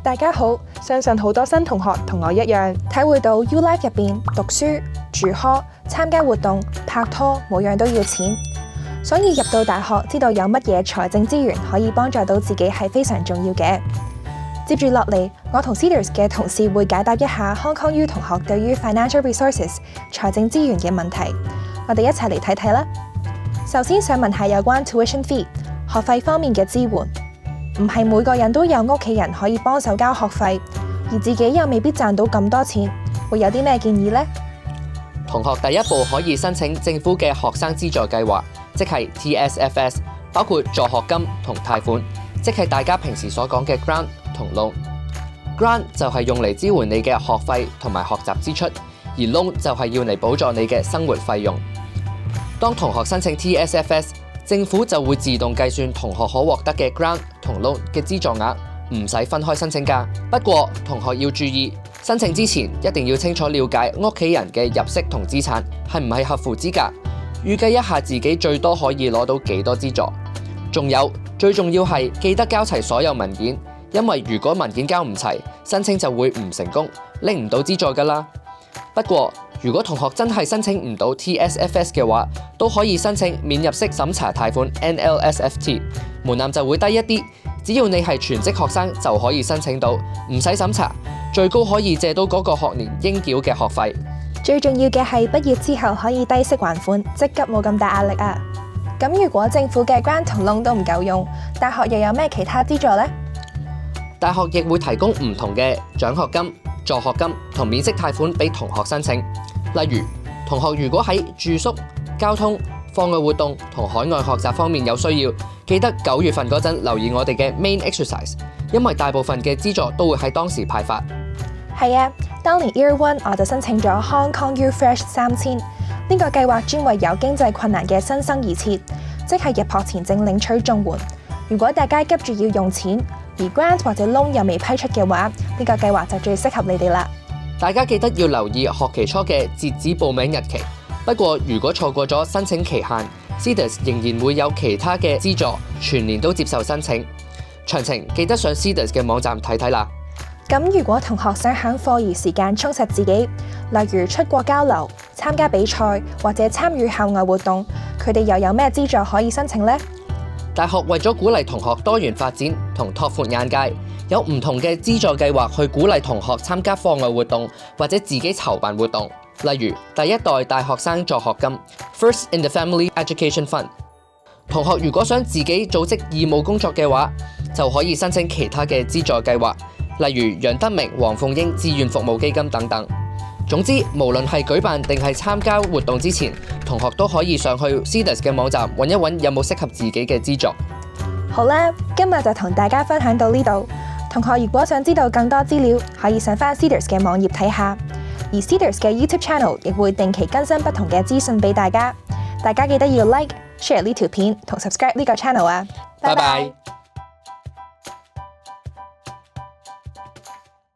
大家好，相信好多新同學同我一樣，體會到 U Life 入邊讀書、住 hall、參加活動、拍拖，每樣都要錢。所以入到大學，知道有乜嘢財政資源可以幫助到自己係非常重要嘅。接住落嚟，我同 Cedars 嘅同事會解答一下 Hong Kong U 同學對於 financial resources 財政資源嘅問題。我哋一齊嚟睇睇啦。首先想問下有關 tuition fee 學費方面嘅支援。唔係每個人都有屋企人可以幫手交學費，而自己又未必賺到咁多錢，會有啲咩建議呢？同學第一步可以申請政府嘅學生資助計劃，即係 TSFS， 包括助學金同貸款，即係大家平時所講嘅 grant 同 loan。grant 就係用嚟支援你嘅學費同埋學習支出，而 loan 就係要嚟補助你嘅生活費用。當同學申請 TSFS，政府就會自動計算同學可獲得嘅 grant 同 loan 嘅資助額，唔使分開申請㗎。不過同學要注意，申請之前一定要清楚了解屋企人嘅入息同資產係唔係合乎資格，預計一下自己最多可以攞到幾多資助。仲有最重要係記得交齊所有文件，因為如果文件交唔齊，申請就會唔成功，拎唔到資助㗎啦。不過如果同學真係申請唔到 TSFS 嘅話，都可以申請免入息審查貸款 NLSFT， 門檻就會低一啲，只要你係全職學生就可以申請到，唔使審查，最高可以借到嗰個學年應繳嘅學費。最重要嘅係畢業之後可以低息還款，積急冇咁大壓力啊！咁如果政府嘅 grant 同 loan 都唔夠用，大學又有咩其他資助呢？大學亦會提供唔同嘅獎學金、助學金同免息貸款俾同學申請。例如，同學如果喺住宿、交通、課外活動同海外學習方面有需要，記得9月份嗰陣留意我哋嘅 main exercise， 因為大部分嘅資助都會喺當時派發。係啊，當年 Year 1我就申請咗 Hong Kong U Fresh 3000，呢個計劃專為有經濟困難嘅新生而設，即係入學前正領取綜援。如果大家急住要用錢，而 grant 或者 loan 又未批出嘅話，呢個計劃就最適合你哋啦。大家記得要留意學期初嘅截止報名日期。不過如果錯過咗申請期限 ，Cedars 仍然會有其他嘅資助，全年都接受申請。詳情記得上 Cedars 嘅網站睇睇啦。咁如果同學想喺課餘時間充實自己，例如出國交流、參加比賽或者參與校外活動，佢哋又有咩資助可以申請呢？大學為咗鼓勵同學多元發展同拓闊眼界，有唔同嘅資助計劃去鼓勵同學參加課外活動或者自己籌辦活動，例如第一代大學生助學金 （First in the Family Education Fund）。同學如果想自己組織義務工作嘅話，就可以申請其他嘅資助計劃，例如楊德明、黃鳳英志願服務基金等等。總之，無論係舉辦定係參加活動之前，同學都可以上去 Cedars 嘅網站揾一揾有冇適合自己嘅資助。好啦，今日就同大家分享到呢度。同學如果想知道更多資料，可以上返 Cedars 嘅網頁睇下。而 Cedars 嘅 YouTube Channel 亦會定期更新不同嘅資訊俾大家。大家記得要 like、share 呢條片同 subscribe 呢個 channel啊！拜拜。